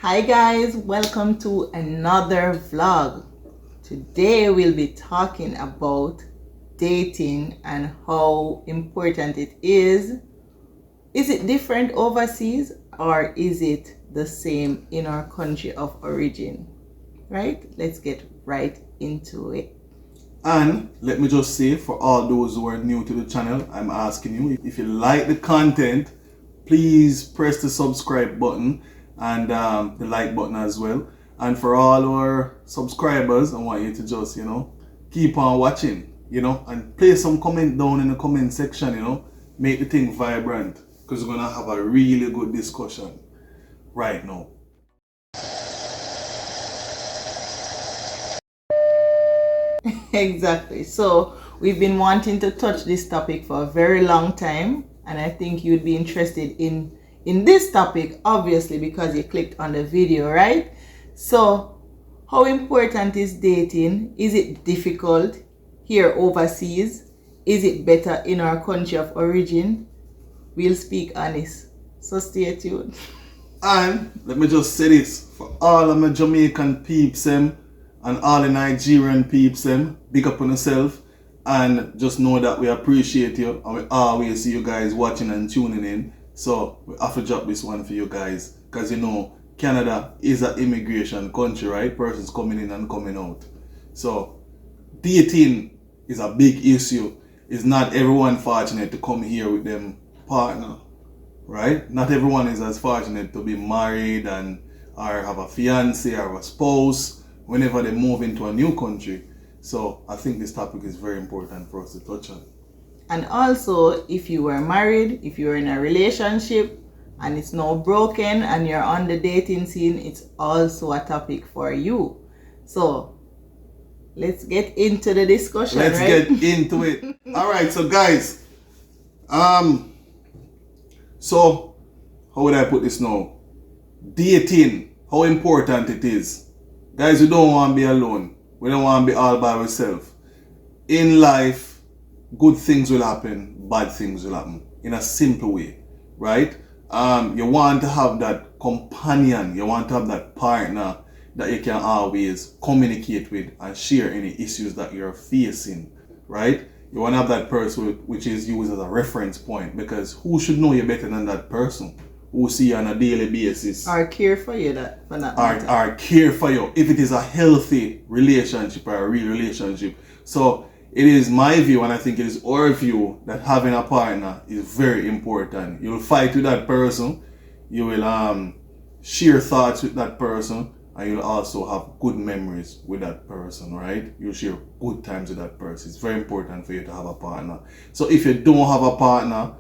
Hi guys, welcome to another vlog. Today we'll be talking about dating and how important it is. Is it different overseas or is it the same in our country of origin? Right? Let's get right into it. And let me just say, for all those who are new to the channel, I'm asking you, if you like the content, please press the subscribe button and the like button as well. And for all our subscribers, I want you to just, keep on watching, and place some comment down in the comment section, make the thing vibrant, because we're going to have a really good discussion right now. Exactly. So we've been wanting to touch this topic for a very long time, and I think you'd be interested in this topic, obviously, because you clicked on the video, right? So how important is dating? Is it difficult here overseas? Is it better in our country of origin? We'll speak honest. So stay tuned. And let me just say this, for all of my Jamaican peeps and all the Nigerian peeps, big up on yourself, and just know that we appreciate you and we always see you guys watching and tuning in. So we have to drop this one for you guys, because Canada is an immigration country, right? Persons coming in and coming out. So dating is a big issue. It's not everyone fortunate to come here with them partner, right? Not everyone is as fortunate to be married or have a fiance or a spouse whenever they move into a new country. So I think this topic is very important for us to touch on. And also, if you were married, if you're in a relationship and it's now broken and you're on the dating scene, it's also a topic for you. So let's get into the discussion. Let's get into it. All right, so guys, so how would I put this now? Dating, how important it is. Guys, we don't want to be alone. We don't want to be all by ourselves. In life, good things will happen, bad things will happen. In a simple way, right? You want to have that companion, you want to have that partner that you can always communicate with and share any issues that you're facing, right? You want to have that person which is used as a reference point, because who should know you better than that person who see you on a daily basis? Or care for you, or care for you, if it is a healthy relationship or a real relationship. So it is my view, and I think it is our view, that having a partner is very important. You'll fight with that person, you will share thoughts with that person, and you'll also have good memories with that person, right? You'll share good times with that person. It's very important for you to have a partner. So if you don't have a partner,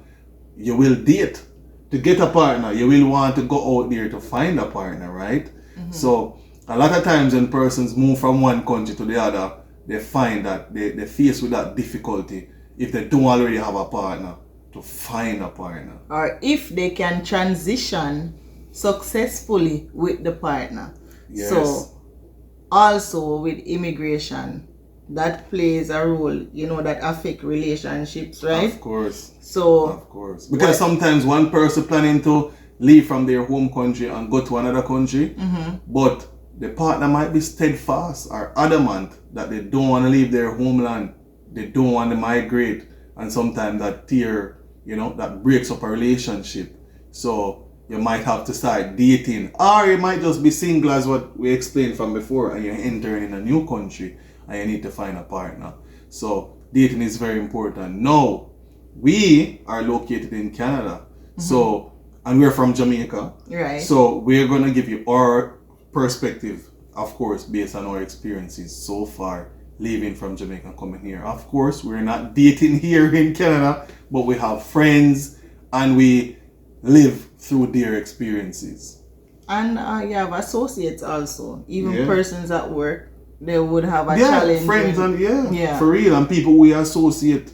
you will date. To get a partner, you will want to go out there to find a partner, right? Mm-hmm. So a lot of times when persons move from one country to the other, they find that they face with that difficulty if they don't already have a partner, to find a partner. Or if they can transition successfully with the partner. Yes. So also with immigration, that plays a role, that affect relationships, right? Of course. So of course. Because sometimes one person planning to leave from their home country and go to another country, mm-hmm. but the partner might be steadfast or adamant that they don't want to leave their homeland, they don't want to migrate, and sometimes that that breaks up a relationship. So you might have to start dating, or you might just be single, as what we explained from before, and you're entering in a new country and you need to find a partner. So dating is very important. Now, we are located in Canada, mm-hmm. And we're from Jamaica, right? So we're gonna give you our perspective, of course, based on our experiences so far leaving from Jamaica and coming here. Of course, we're not dating here in Canada, but we have friends and we live through their experiences. And you have associates also, even persons at work, they would have a challenge. Friends and for real, and people we associated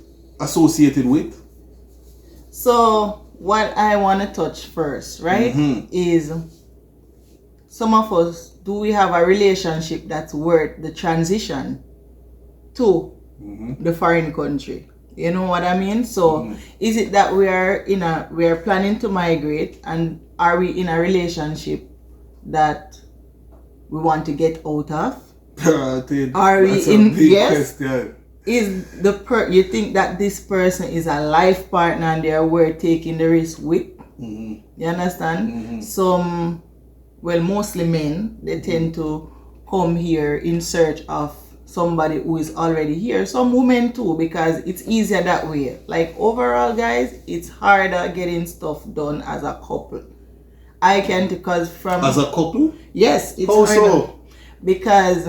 with. So what I want to touch first, right, mm-hmm. is some of us, do we have a relationship that's worth the transition to mm-hmm. the foreign country? You know what I mean? So mm-hmm. is it that we are planning to migrate, and are we in a relationship that we want to get out of? Are we That's a in? big Yes. question. Is you think that this person is a life partner and they are worth taking the risk with? Mm-hmm. You understand? Mm-hmm. Some, well, mostly men, they tend to come here in search of somebody who is already here. Some women too, because it's easier that way. Like overall, guys, it's harder getting stuff done as a couple. I can, because from As a couple? yes, it's How harder so? because,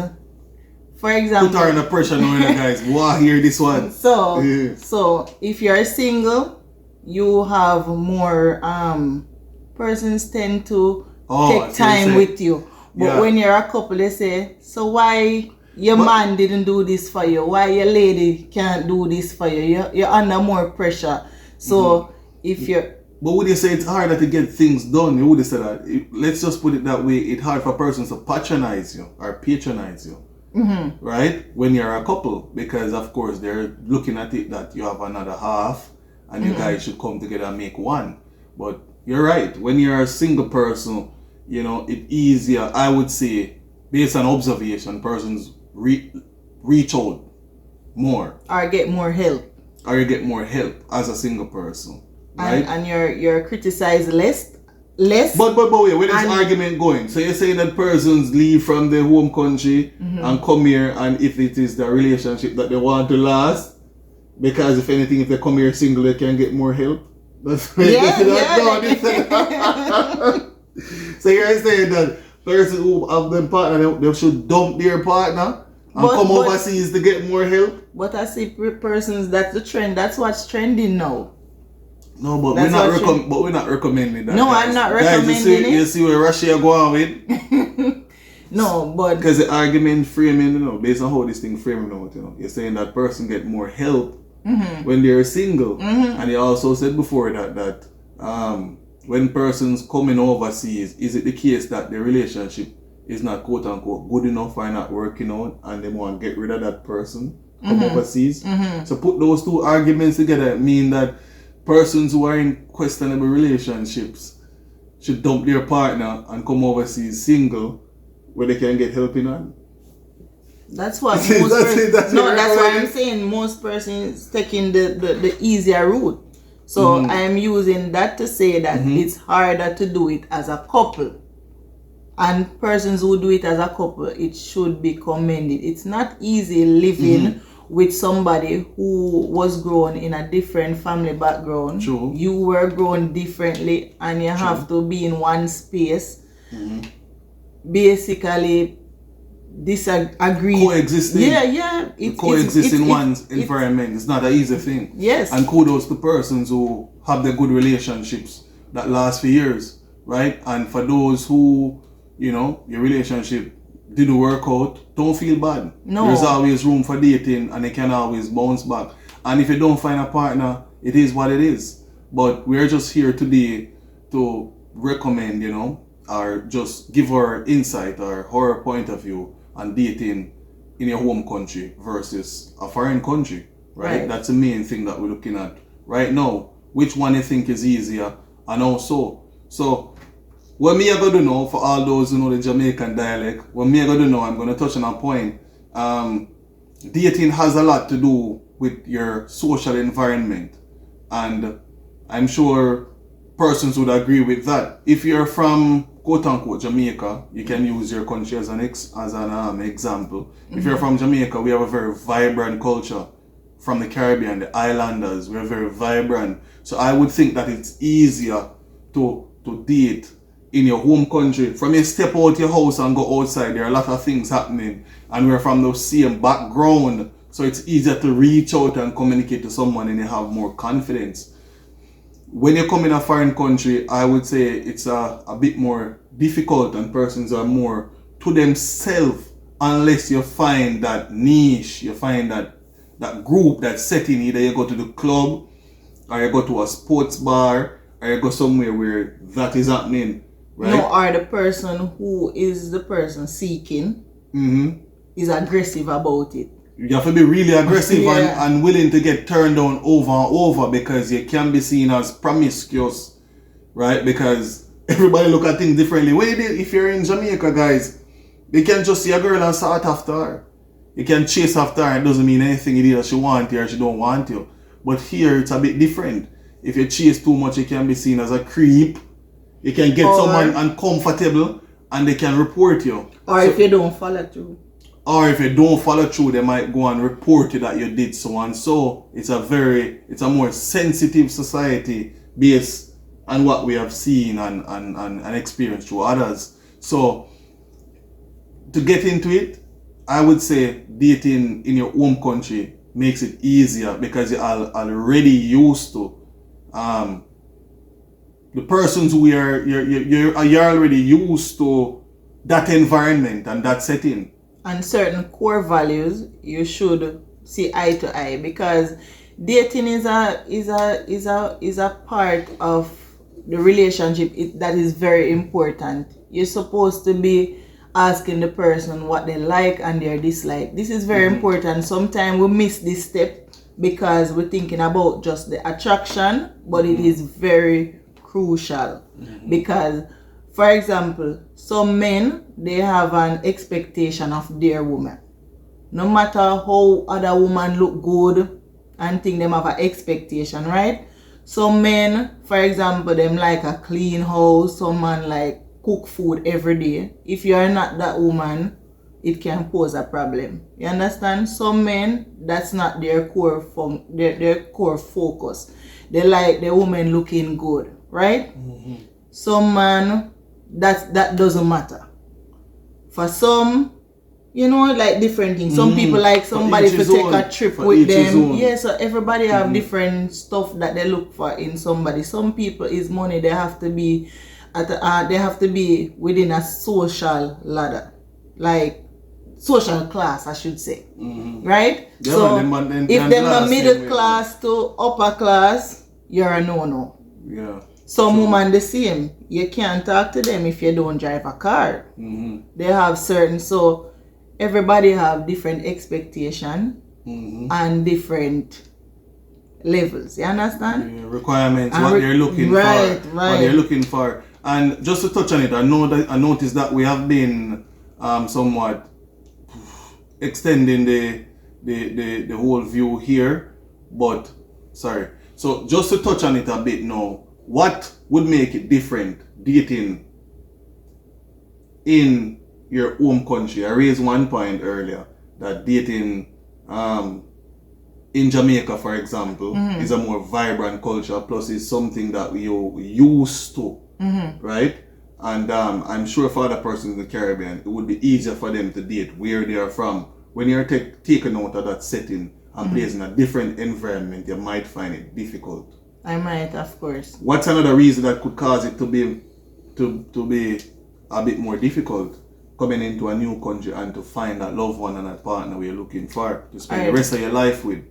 for example, Put her under pressure now, guys. Wow, hear this one. so Yeah. so if you're single, you have more persons tend to take time with you. But when you're a couple, they say, so why your man didn't do this for you? Why your lady can't do this for you? You're under more pressure. So if you're... But would you say it's harder to get things done? You would say that. Let's just put it that way. It's hard for persons to patronize you or patronize you. Mm-hmm. Right? When you're a couple. Because, of course, they're looking at it that you have another half and you guys should come together and make one. But you're right. When you're a single person, you know, it's easier, I would say, based on observation, persons reach out more. Or get more help. Or you get more help as a single person. Right? And you're criticized less. But wait, where is argument going? So you're saying that persons leave from their home country and come here, and if it is the relationship that they want to last, because if anything, if they come here single, they can get more help. That's right. So you're saying that persons who have them partner, they should dump their partner and come overseas to get more help? But I see persons, that's the trend. That's what's trending now. No, but we're not recommending that. No, guys. I'm not recommending it. You see where Russia go on with? No, but because the argument framing, you know, based on how this thing framing out, you know, you're saying that person get more help when they're single, and you also said before that when persons coming overseas, is it the case that the relationship is not quote unquote good enough or not working out, and they want to get rid of that person come overseas? So put those two arguments together, mean that persons who are in questionable relationships should dump their partner and come overseas single where they can get help in on. That's what that's why I'm saying most persons taking the easier route. So I am using that to say that it's harder to do it as a couple. And persons who do it as a couple, it should be commended. It's not easy living with somebody who was grown in a different family background. True. You were grown differently and you have to be in one space. Basically disagree. Coexisting. Yeah. Coexist in one's environment. It's not an easy thing. Yes. And kudos to persons who have the good relationships that last for years, right? And for those who, you know, your relationship didn't work out, don't feel bad. No. There's always room for dating and it can always bounce back. And if you don't find a partner, it is what it is. But we're just here today to recommend, you know, or just give our insight or our point of view on dating in your home country versus a foreign country, right? That's the main thing that we're looking at right now. Which one you think is easier and also. So what me I got to know, for all those who know the Jamaican dialect, what me I got to know, I'm going to touch on a point. Dating has a lot to do with your social environment, and I'm sure persons would agree with that. If you're from quote unquote Jamaica, you can use your country as an example. If you're from Jamaica, we have a very vibrant culture. From the Caribbean, the islanders, we're very vibrant. So I would think that it's easier to date in your home country. From you step out your house and go outside, there are a lot of things happening, and we're from the same background, so it's easier to reach out and communicate to someone and you have more confidence. When you come in a foreign country, I would say it's a bit more difficult and persons are more to themselves unless you find that niche, you find that group, that setting. Either you go to the club or you go to a sports bar or you go somewhere where that is happening, right? No, or the person who is the person seeking is aggressive about it. You have to be really aggressive and willing to get turned down over and over, because you can be seen as promiscuous, right? Because everybody look at things differently. If you're in Jamaica, guys, they can just see a girl and start after her. You can chase after her. It doesn't mean anything either. She want you or she don't want you. But here it's a bit different. If you chase too much, you can be seen as a creep. You can get someone uncomfortable and they can report you. Or if you don't follow through. Or if you don't follow through, they might go and report you that you did so and so. It's a more sensitive society based on what we have seen and experienced through others. So to get into it, I would say dating in your home country makes it easier because you're already used to the persons who you're already used to that environment and that setting. And certain core values you should see eye to eye, because dating is a part of the relationship that is very important. You're supposed to be asking the person what they like and their dislike. This is very important. Sometimes we miss this step because we're thinking about just the attraction, but it is very crucial because, for example, some men, they have an expectation of their woman. No matter how other women look good and think them have an expectation, right? Some men, for example, them like a clean house. Some man like cook food every day. If you are not that woman, it can pose a problem. You understand? Some men, that's not their core their core focus. They like the woman looking good, right? Some man, that doesn't matter. For some, like different things. Some people like somebody to take a trip with them. Yeah, so everybody have different stuff that they look for in somebody. Some people is money. They have to be they have to be within a social ladder, like social class, I should say, right? Yeah, so if they're not middle class to upper class, you're a no. Yeah. Some women the same. You can't talk to them if you don't drive a car. They have certain, so everybody have different expectation and different levels. You understand? Yeah, requirements, what they're looking for. Right. What they're looking for. And just to touch on it, I noticed that we have been somewhat extending the whole view here, but sorry. So just to touch on it a bit now, what would make it different dating in your home country? I raised one point earlier that dating in Jamaica, for example, is a more vibrant culture, plus is something that you're used to, right? And I'm sure for other persons in the Caribbean, it would be easier for them to date where they are from. When you're taken out of that setting and placed in a different environment, you might find it difficult. I might, of course. What's another reason that could cause it to be a bit more difficult coming into a new country and to find that loved one and that partner we're looking for to spend the rest of your life with?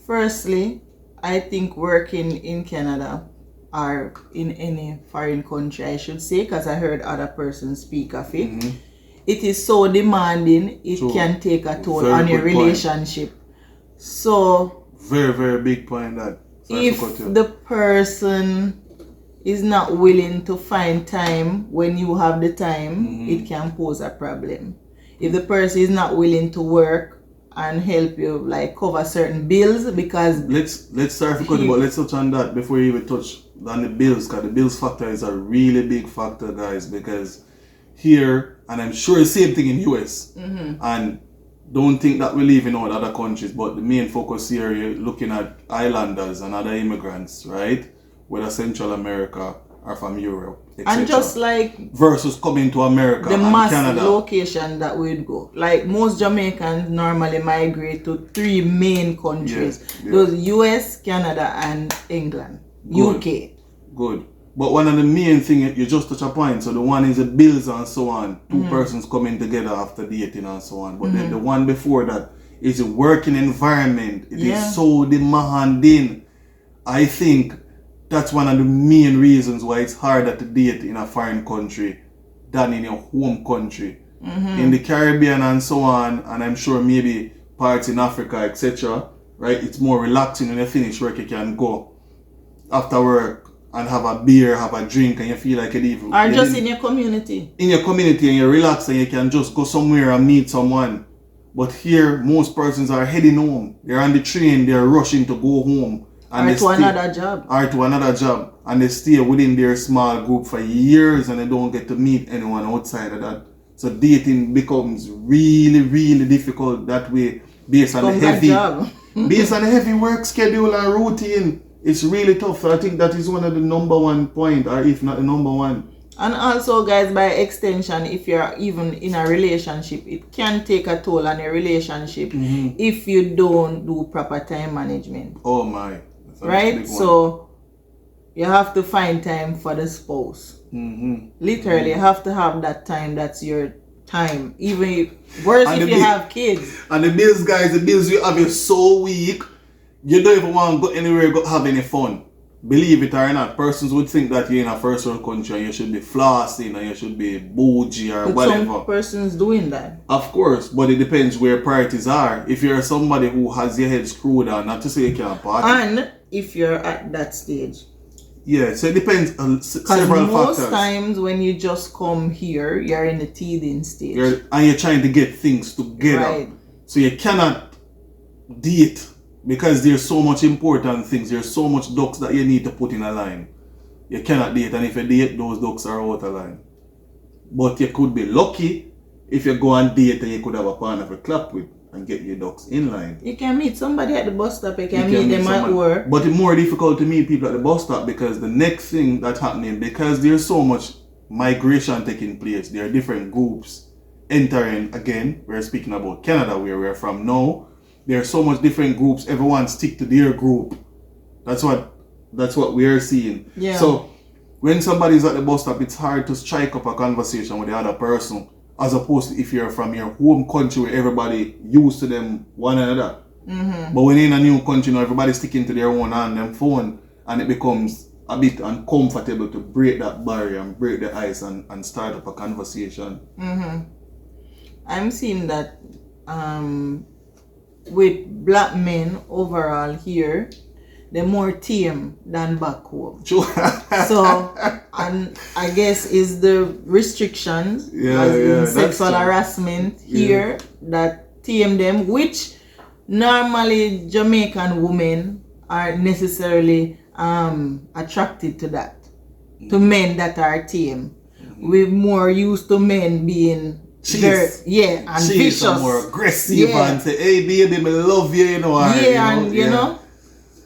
Firstly, I think working in Canada or in any foreign country, I should say, because I heard other persons speak of it, it is so demanding, it can take a toll on your relationship. So, very, very big point that. If the person is not willing to find time when you have the time, it can pose a problem. If the person is not willing to work and help you, like cover certain bills, because let's start but let's touch on that before you even touch on the bills, because the bills factor is a really big factor, guys, because here, and I'm sure the same thing in US, and don't think that we're leaving out other countries, but the main focus here, you're looking at islanders and other immigrants, right? Whether Central America or from Europe, etc. And just like versus coming to America and mass Canada. Location that we'd go. Like most Jamaicans normally migrate to 3 main countries. Those US, Canada, and England. Good. UK. Good. But one of the main things, you just touch a point, so the one is the bills and so on. Two persons coming together after dating and so on. But then the one before that is a working environment. It is so demanding. I think that's one of the main reasons why it's harder to date in a foreign country than in your home country. In the Caribbean and so on, and I'm sure maybe parts in Africa, etc., right? It's more relaxing when you finish work, you can go after work and have a beer, have a drink, and you feel like it even... Or just in your community. In your community, and you relax, and you can just go somewhere and meet someone. But here, most persons are heading home. They're on the train, they're rushing to go home. And or to another job. Or to another job. And they stay within their small group for years, and they don't get to meet anyone outside of that. So dating becomes really, really difficult that way, based on the heavy work schedule and routine. It's really tough. So I think that is one of the number one point, or if not the number one. And also, guys, by extension, if you're even in a relationship, it can take a toll on your relationship if you don't do proper time management. Oh my. Right? So you have to find time for the spouse. Literally, you have to have that time. That's your time. Even if, worse if you have kids. And the bills, guys, the bills you have is so weak. You don't even want to go anywhere, go have any fun. Believe it or not, persons would think that you're in a first world country and you should be flossing and you should be bougie or whatever. Some persons doing that. Of course, but it depends where priorities are. If you're somebody who has your head screwed on, not to say you can't party. And if you're at that stage. Yeah, so it depends on several factors. Most times when you just come here, you're in the teething stage. And you're trying to get things together. Right. So you cannot date. Because there's so much important things, there's so much ducks that you need to put in a line. You cannot date, and if you date, those ducks are out of line. But you could be lucky if you go and date and you could have a partner to clap with and get your ducks in line. You can meet somebody at the bus stop, you can meet them at work. But it's more difficult to meet people at the bus stop because the next thing that's happening, because there's so much migration taking place, there are different groups entering. Again, we're speaking about Canada, where we're from now. There are so much different groups. Everyone stick to their group. That's what we are seeing. Yeah. So when somebody's at the bus stop, it's hard to strike up a conversation with the other person, as opposed to if you're from your home country where everybody used to them one another. But when you're in a new country now, everybody's sticking to their own hand and phone, and it becomes a bit uncomfortable to break that barrier and break the ice and start up a conversation. I'm seeing that with black men overall here, they're more tame than back home. Sure. So, and I guess is the restrictions, sexual harassment here that tame them, which normally Jamaican women are necessarily attracted to that, to men that are tame. We're more used to men being and vicious, more aggressive and say, "Hey baby, I love you," you know.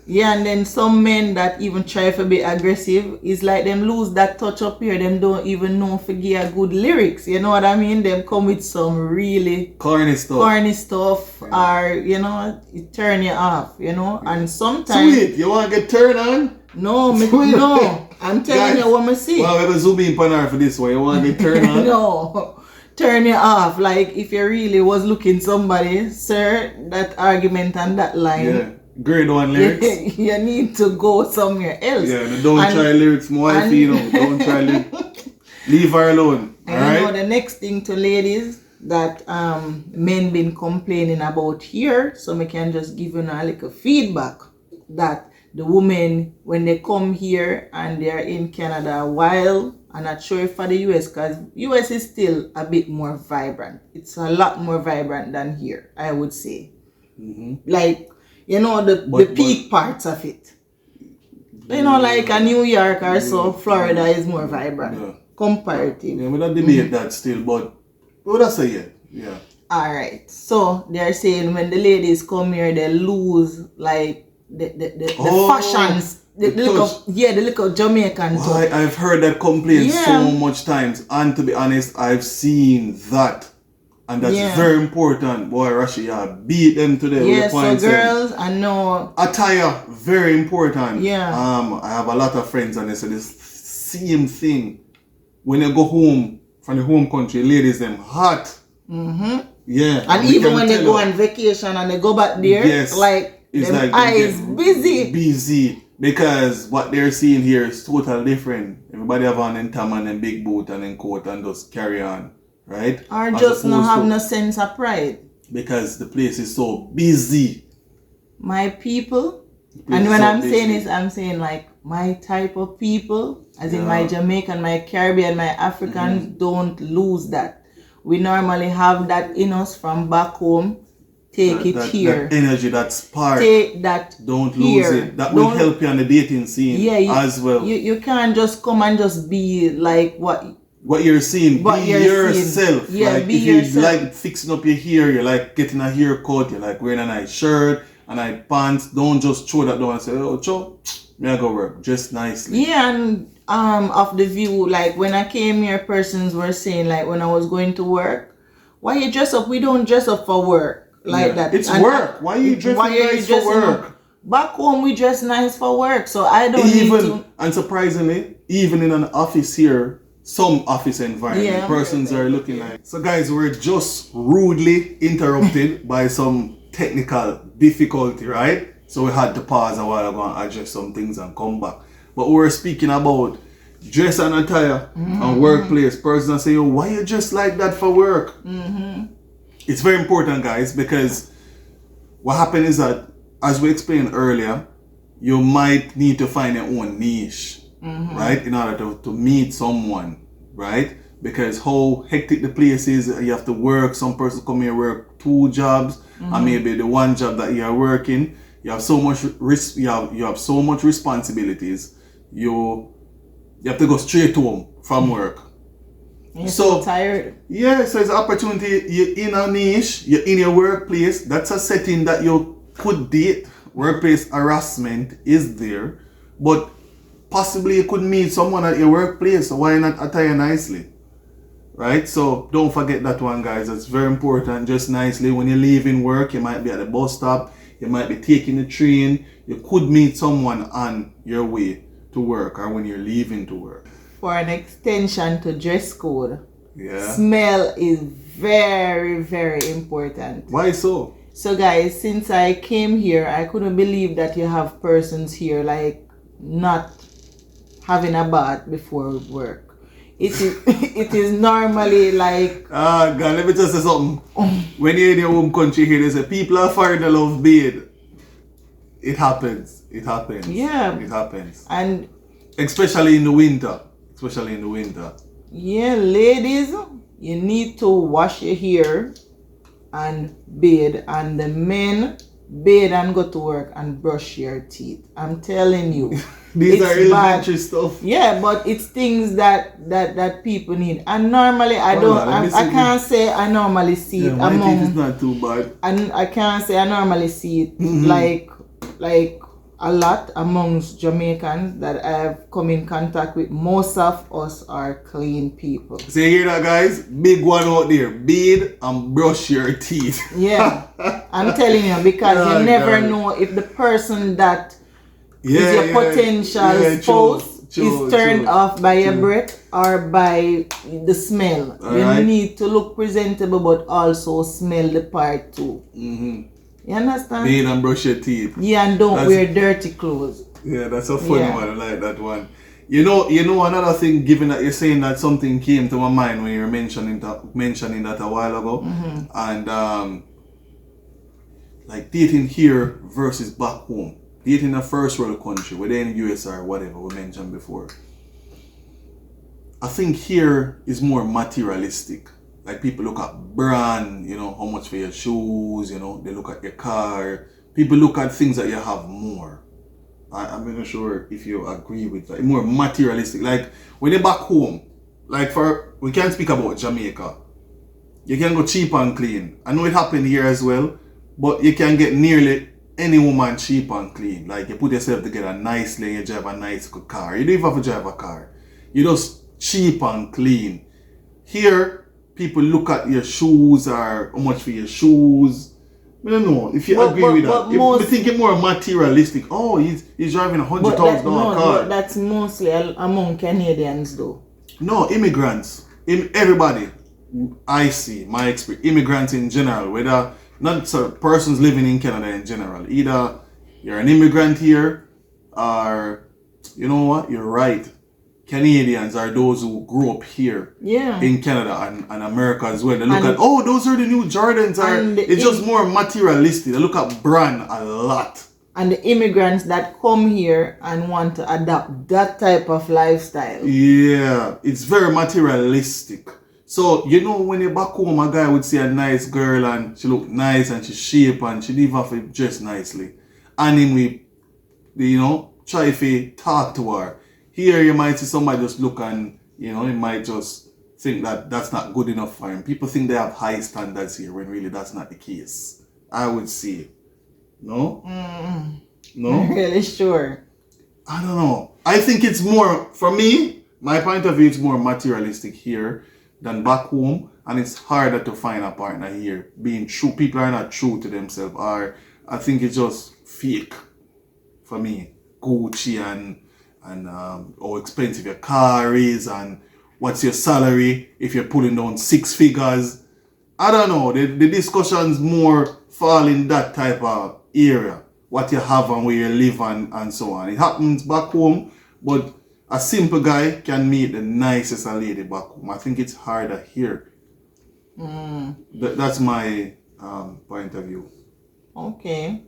And then some men that even try to be aggressive, is like them lose that touch up here. Them don't even know to give good lyrics. You know what I mean? Them come with some really corny stuff, or it turn you off. And sometimes sweet, you want to get turned on? No, no. I'm telling you what I see. Well, we're gonna zoom in on her for this one. You want to get turned on? No. Turn you off. Like if you really was looking somebody, sir, that argument and that line. Yeah. Grade 1 lyrics. You need to go somewhere else. Yeah, don't try lyrics, my wife, don't try lyrics. Leave her alone. Alright? The next thing to ladies that men been complaining about here, so we can just give you a little feedback that the women, when they come here and they're in Canada a while, I'm not sure for the US, because US is still a bit more vibrant. It's a lot more vibrant than here, I would say. Like, the peak parts of it. Like a New York or so, Florida is more vibrant. Comparative. Yeah, we don't debate that still, but what I say, yeah. Alright, so they're saying when the ladies come here, they lose like the fashions. The little Jamaican touch. I've heard that complaint so much times, and to be honest, I've seen that, and that's very important. Boy, Rashi, beat them to them. Yeah, so girls, I know attire very important. Yeah. I have a lot of friends, and they say the same thing. When they go home from the home country, ladies them hot. Yeah. And even when they go on vacation and they go back there, like it's them like eyes busy. Because what they're seeing here is totally different. Everybody have on them tam and them big boot and then coat and just carry on, right? Or just not have no sense of pride. Because the place is so busy. My people, And when I'm saying this, I'm saying like my type of people, as in my Jamaican, my Caribbean, my Africans, don't lose that. We normally have that in us from back home. Take it here. That energy, that spark. Take that. Don't here. lose it. That will help you on the dating scene as well. You can't just come and just be like what you're seeing. Be yourself. Yeah, like be if yourself. You like fixing up your hair, you like getting a haircut, you like wearing a nice shirt, a nice pants. Don't just throw that down and say, oh, Cho, may I go work? Just nicely. Yeah, and of the view, like when I came here, persons were saying like when I was going to work, why you dress up? We don't dress up for work. Like that. It's work. Why are you dressing nice for work? Back home we dress nice for work, so I don't need to. And surprisingly, even in an office here, some office environment, persons are looking like. So guys, we're just rudely interrupted by some technical difficulty, right? So we had to pause a while ago and adjust some things and come back. But we're speaking about dress and attire and workplace. Persons say, yo, why you dress like that for work? It's very important, guys, because what happened is that, as we explained earlier, you might need to find your own niche, right? In order to meet someone, right? Because how hectic the place is, you have to work. Some person come here work 2 jobs, and maybe the one job that you are working, you have so much risk. You have so much responsibilities. You have to go straight home from work. You're so tired. Yeah, so it's an opportunity. You're in a niche, you're in your workplace. That's a setting that you could date. Workplace harassment is there, but possibly you could meet someone at your workplace. So why not attire nicely? Right? So don't forget that one, guys. That's very important. Just nicely. When you're leaving work, you might be at the bus stop, you might be taking the train. You could meet someone on your way to work or when you're leaving to work. For an extension to dress code, smell is very, very important. Why so? So guys, since I came here, I couldn't believe that you have persons here like not having a bath before work. It is normally like... God, let me just say something. When you're in your home country here, they say people are foreign to love bathe. It happens. It happens. Yeah. It happens. And especially in the winter. Yeah, ladies, you need to wash your hair and bathe, and the men bathe and go to work and brush your teeth. I'm telling you. These are elementary stuff. Yeah, but it's things that people need. And normally I can't say I normally see it my teeth is not too bad. And I can't say I normally see it like a lot amongst Jamaicans that I've come in contact with. Most of us are clean people. So you hear that, guys? Big one out there. Bathe and brush your teeth. Yeah. I'm telling you, because you never know if the person that is your potential spouse is turned off by your breath or by the smell. You need to look presentable but also smell the part too. You understand? Bathe and brush your teeth. Yeah, and don't wear dirty clothes. Yeah, that's a funny one. I like that one. You know another thing, given that you're saying that something came to my mind when you were mentioning that a while ago. And like dating here versus back home. Dating in a first world country, whether in the US or whatever we mentioned before. I think here is more materialistic. Like people look at brand, how much for your shoes, they look at your car. People look at things that you have more. I'm not sure if you agree with that. More materialistic. Like when you're back home, we can't speak about Jamaica. You can go cheap and clean. I know it happened here as well, but you can get nearly any woman cheap and clean. Like you put yourself together nicely, you drive a nice good car. You don't even have to drive a car. You just cheap and clean. Here, people look at your shoes or how much for your shoes. I don't know if you agree with that. You think it's more materialistic. Oh, he's driving $100,000 car. But that's mostly among Canadians though. No, immigrants. Everybody. I see, my experience. Immigrants in general, whether not persons living in Canada in general. Either you're an immigrant here or, you know what, you're right. Canadians are those who grew up here in Canada and America as well. They look at, those are the new Jordans. It's just more materialistic. They look at brand a lot. and the immigrants that come here and want to adopt that type of lifestyle. Yeah, it's very materialistic. So, you know, when you're back home, a guy would see a nice girl and she look nice and she shape and she even have to dress nicely. And him we, you know, try to talk to her. Here you might see somebody just look and, you know, he might just think that that's not good enough for him. People think they have high standards here when really that's not the case. I would say. No? No? I'm really sure. I don't know. I think it's more, for me, my point of view, it's more materialistic here than back home. And it's harder to find a partner here. Being true, people are not true to themselves. Or I think it's just fake for me. Gucci and how expensive your car is and what's your salary if you're pulling down 6 figures. I don't know. The discussions more fall in that type of area. What you have and where you live and so on. It happens back home, but a simple guy can meet the nicest lady back home. I think it's harder here. That's my point of view. Okay.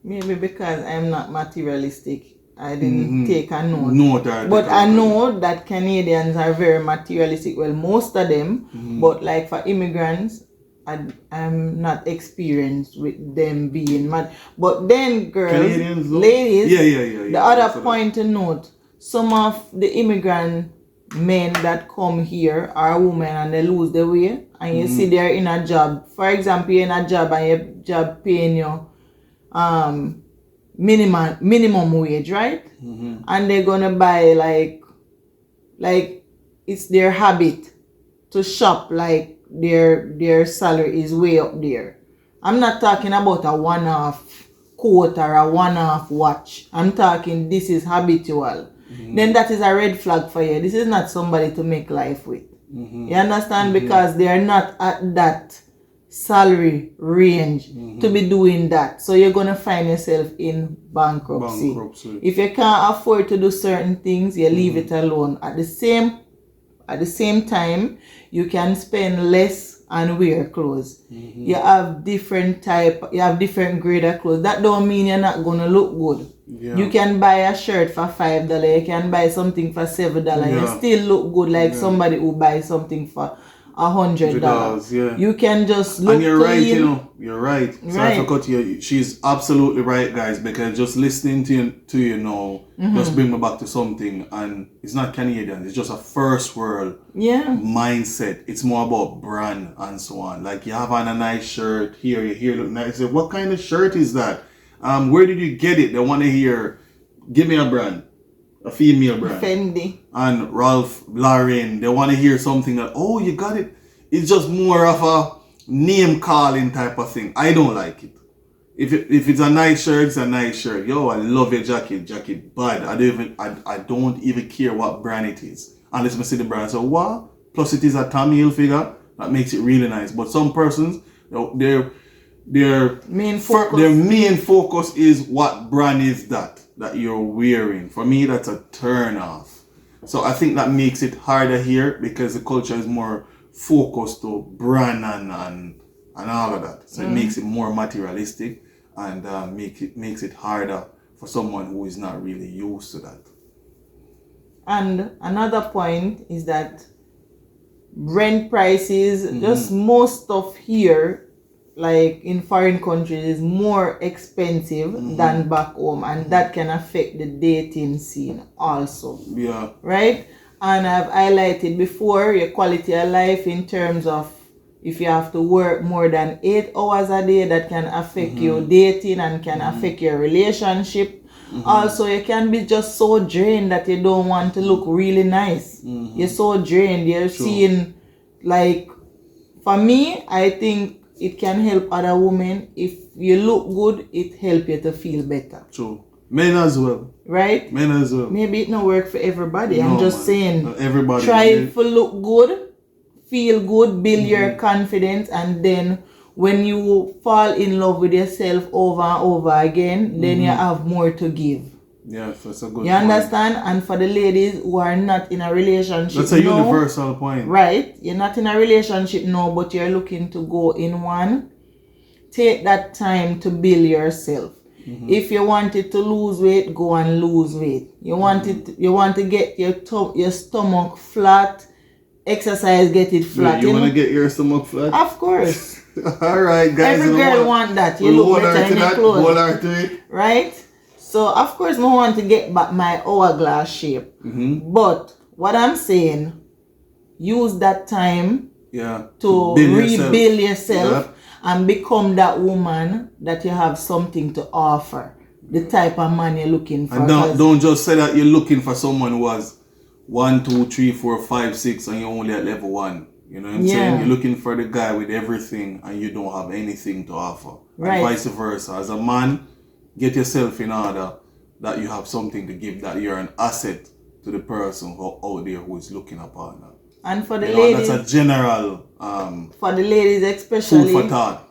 Maybe because I'm not materialistic, I didn't take a note. But I know that Canadians are very materialistic. Well, most of them. But like for immigrants, I'm not experienced with them being mad. But then girls, Canadians, ladies, yeah. the other point to note, some of the immigrant men that come here are women and they lose their way. And you see they're in a job. For example, you're in a job and your job paying you minimum wage, right? And they're gonna buy like it's their habit to shop like their salary is way up there. I'm not talking about a one-off coat or a one-off watch. I'm talking this is habitual. Then that is a red flag for you. This is not somebody to make life with. You understand? Because they are not at that salary range to be doing that. So you're gonna find yourself in bankruptcy. If you can't afford to do certain things, you leave it alone. At the same time, you can spend less and wear clothes. You have different grade of clothes. That don't mean you're not gonna look good. You can buy a shirt for $5, you can buy something for $7, you still look good like somebody who buys something for $100. You can just look. And you're right, you know. You're right. Sorry for cut you. She's absolutely right, guys. Because just listening to you now, just bring me back to something. And it's not Canadian. It's just a first world mindset. It's more about brand and so on. Like you have on a nice shirt here. You hear look nice. You say, what kind of shirt is that? Where did you get it? They want to hear. Give me a brand. A female brand. Fendi. And Ralph Lauren, they want to hear something that, oh, you got it. It's just more of a name calling type of thing. I don't like it. If it's a nice shirt, it's a nice shirt. Yo, I love your jacket bad. I don't even care what brand it is. Unless I see the brand. So what? Plus it is a Tommy Hilfiger. That makes it really nice. But some persons, their main focus is what brand is that you're wearing. For me, that's a turn off. So I think that makes it harder here because the culture is more focused to brand and all of that. So it makes it more materialistic and makes it harder for someone who is not really used to that. And another point is that rent prices, just most stuff here, like in foreign countries, is more expensive than back home, and that can affect the dating scene also. Yeah. Right? And I've highlighted before your quality of life in terms of if you have to work more than 8 hours a day, that can affect your dating and can affect your relationship. Also, you can be just so drained that you don't want to look really nice. You're so drained. You're seeing, like, for me, I think it can help other women. If you look good, it helps you to feel better. True. Men as well. Right? Men as well. Maybe it not work for everybody. I'm just saying. Everybody. Try to look good, feel good, build your confidence, and then when you fall in love with yourself over and over again, then you have more to give. Yeah, that's a good You understand? And for the ladies who are not in a relationship, that's a universal point. Right? You're not in a relationship now, but you're looking to go in one. Take that time to build yourself. If you wanted to lose weight, go and lose weight. You want to get your stomach flat, exercise, get it flat. You want to get your stomach flat? Of course. All right, guys. Every girl want that. You look better in your clothes. Hold her to it. Right? So, of course, I want to get back my hourglass shape. But what I'm saying, use that time to rebuild yourself and become that woman that you have something to offer. The type of man you're looking for. And don't just say that you're looking for someone who has 1, 2, 3, 4, 5, 6 and you're only at level 1. You know what I'm saying? You're looking for the guy with everything and you don't have anything to offer. Right. And vice versa. As a man, get yourself in order that you have something to give, that you're an asset to the person out there who is looking upon that. And for the ladies, that's a general for the ladies especially, food for thought.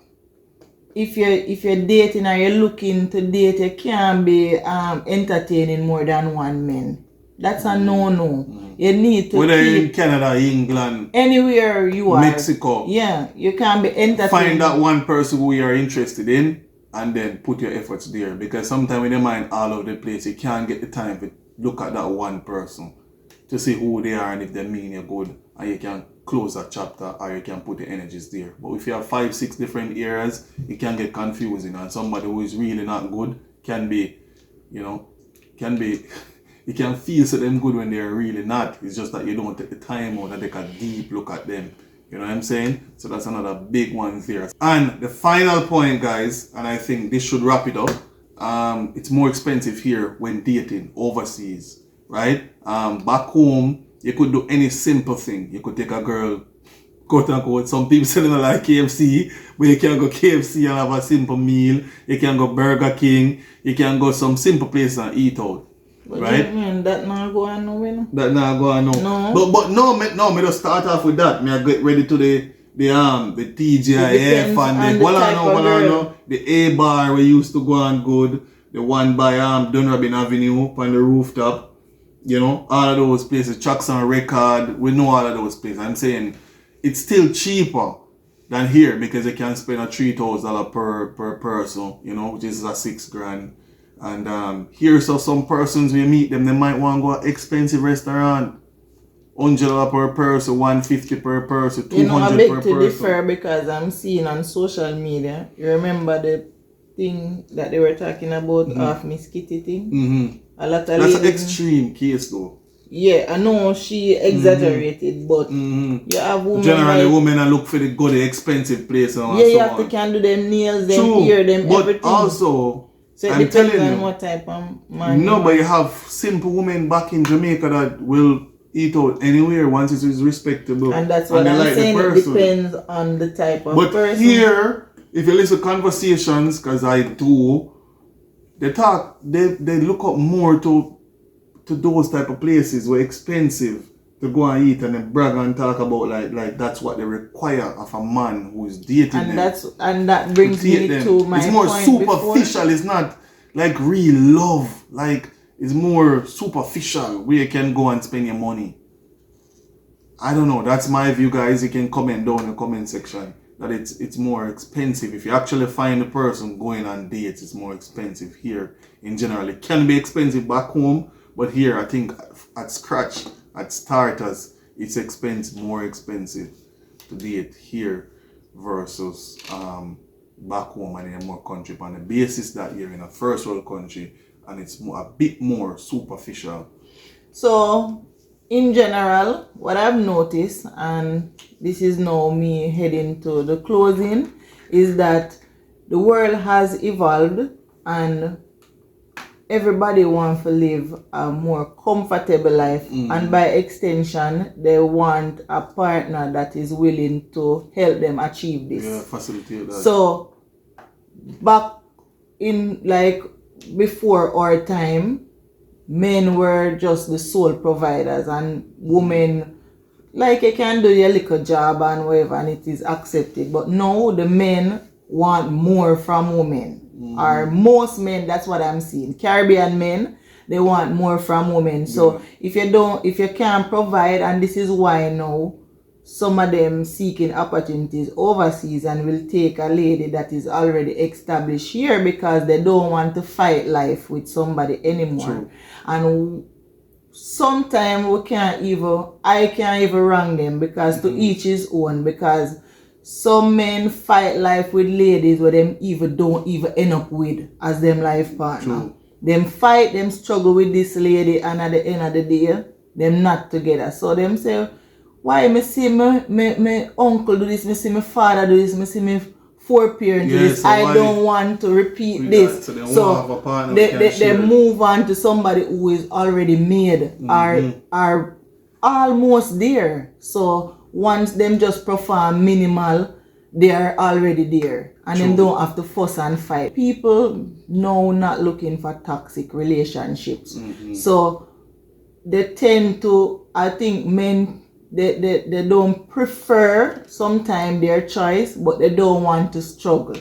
If you're dating or you're looking to date, you can't be entertaining more than one man. That's a no-no. You need to whether in Canada, England, anywhere you are, Mexico. Yeah, you can't be entertaining. Find that one person who you are interested in and then put your efforts there. Because sometimes when your mind all over the place, you can't get the time to look at that one person to see who they are and if they mean you're good, and you can close that chapter or you can put the energies there. But if you have 5, 6 different areas, it can get confusing, and somebody who is really not good can be, you can feel so them good when they're really not. It's just that you don't take the time out and take a deep look at them. You know what I'm saying? So that's another big one there. And the final point, guys, and I think this should wrap it up. It's more expensive here when dating overseas, right? Back home, you could do any simple thing. You could take a girl, quote unquote, some people say they don't like KFC, but you can go KFC and have a simple meal. You can go Burger King. You can go some simple place and eat out. But right? Man, that not go on no. That not go on no. But me just start off with that. Me I get ready to the TGIF and the A bar we used to go on good. The one by Dunrabin Avenue on the rooftop. You know, all of those places, Jackson Record, we know all of those places. I'm saying it's still cheaper than here because you can spend a $3,000 per person, you know, which is a $6,000. And here, so some persons we meet them, they might want to go to expensive restaurant, $100 per person, $150 per person, $200 per person. You know, I beg to differ because I'm seeing on social media. You remember the thing that they were talking about of Miss Kitty thing? A lot of that's an extreme case though. Yeah, I know she exaggerated, but you have women. Generally, women are look for the good, expensive place. And you have to can do them nails, them hair, them but everything. Also, so it depends on what type of man. No, but you have simple women back in Jamaica that will eat out anywhere once it is respectable. And that's what I'm saying. It depends on the type of person. But here, if you listen to conversations, because I do, they look up more to those type of places where expensive to go and eat and then brag and talk about like that's what they require of a man who is dating them. And that brings me to my point. It's more superficial. Before. It's not like real love. Like it's more superficial where you can go and spend your money. I don't know. That's my view, guys. You can comment down in the comment section that it's more expensive. If you actually find a person going on dates, it's more expensive here in general. It can be expensive back home, but here I think at starters, it's more expensive to date here versus back home and in a more country on the basis that you're in a first world country and it's a bit more superficial. So in general, what I've noticed, and this is now me heading to the closing, is that the world has evolved and everybody wants to live a more comfortable life, and by extension they want a partner that is willing to help them achieve this. Yeah, facilitate that. So back in like before our time, men were just the sole providers and women, like you can do your little job and whatever and it is accepted. But now the men want more from women. Or most men, that's what I'm seeing. Caribbean men, they want more from women. So if you can't provide, and this is why now some of them seeking opportunities overseas and will take a lady that is already established here because they don't want to fight life with somebody anymore. True. And sometimes I can't even wrong them because to each his own, because some men fight life with ladies where them don't even end up with as them life partner. True. Them fight, them struggle with this lady, and at the end of the day, them not together. So them say, why me see my uncle do this, me see my father do this, me see my foreparent do this. So I don't want to repeat this. So they move on to somebody who is already made are almost there. So once them just perform minimal, they are already there. And True. them don't have to fuss and fight. People now not looking for toxic relationships. So they tend to, I think men, they don't prefer sometimes their choice, but they don't want to struggle.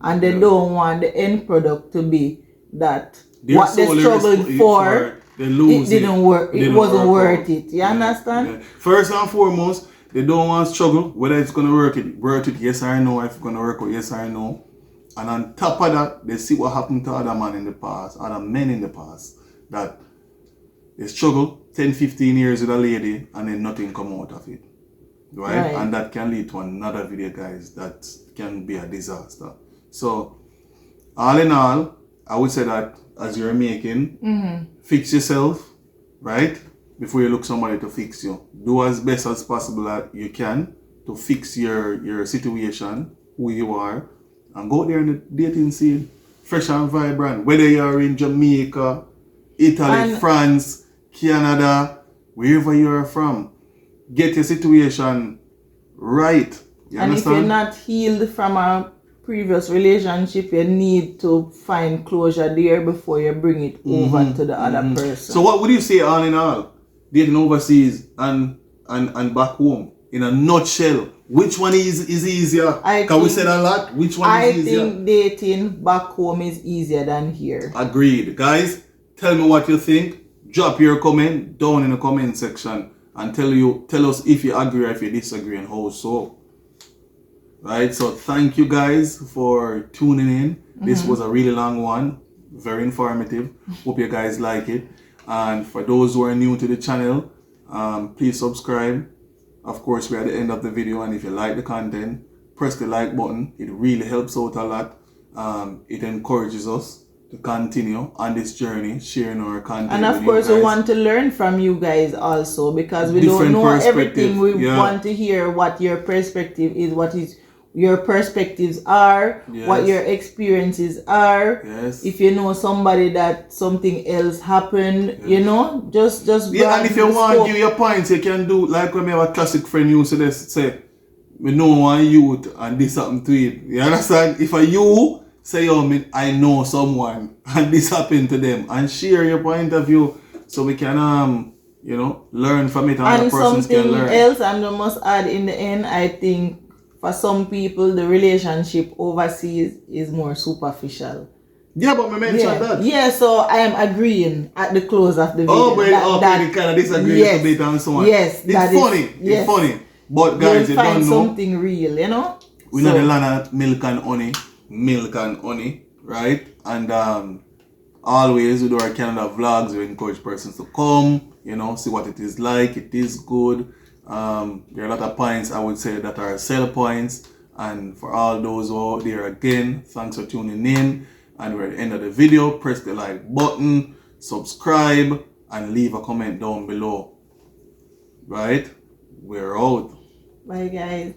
And they don't want the end product to be that what they struggled for, it didn't work. It wasn't worth it. You understand? Yeah. First and foremost, they don't want to struggle, whether it's going to work it, yes or no, if it's going to work out, yes or no. And on top of that, they see what happened to other men in the past, that they struggle 10, 15 years with a lady and then nothing come out of it. Right? And that can lead to another video, guys, that can be a disaster. So, all in all, I would say that as you're making, fix yourself, right? Before you look somebody to fix you. Do as best as possible that you can to fix your situation, who you are, and go there in the dating scene, fresh and vibrant. Whether you're in Jamaica, Italy, France, Canada, wherever you're from, get your situation right. You understand? If you're not healed from a previous relationship, you need to find closure there before you bring it over to the other person. So what would you say, all in all, dating overseas and back home, in a nutshell, which one is easier? Can we say that a lot? Which one is easier? I think dating back home is easier than here. Agreed. Guys, tell me what you think. Drop your comment down in the comment section and tell us if you agree or if you disagree and how so. Right, so thank you guys for tuning in. This was a really long one, very informative. Hope you guys like it. And for those who are new to the channel, please subscribe. Of course, we're at the end of the video, and if you like the content, press the like button. It really helps out a lot. It encourages us to continue on this journey, sharing our content. And of course, we want to learn from you guys also, because we don't know everything. We want to hear what your perspective is, what is your perspectives are, what your experiences are. If you know somebody that something else happened, you know, just and if you want to give your points, you can do like when we have a classic friend used to say, we know one youth and this happened to it. You understand? If you say, I know someone and this happened to them, and share your point of view so we can learn from it, and other persons can learn. Something else, and I must add in the end, I think for some people, the relationship overseas is more superficial. Yeah, but we mentioned that. Yeah, so I am agreeing at the close of the video. Oh, but they kind of disagree a bit and so on. Yes, it's funny. It's funny. But guys, you don't know. Something real, you know? We're not the land of milk and honey, right? And always we do our Canada vlogs. We encourage persons to come, see what it is like. It is good. There are a lot of points, I would say, that are sell points. And for all those who are out there, again, thanks for tuning in. And we're at the end of the video. Press the like button, subscribe, and leave a comment down below. Right? We're out. Bye, guys.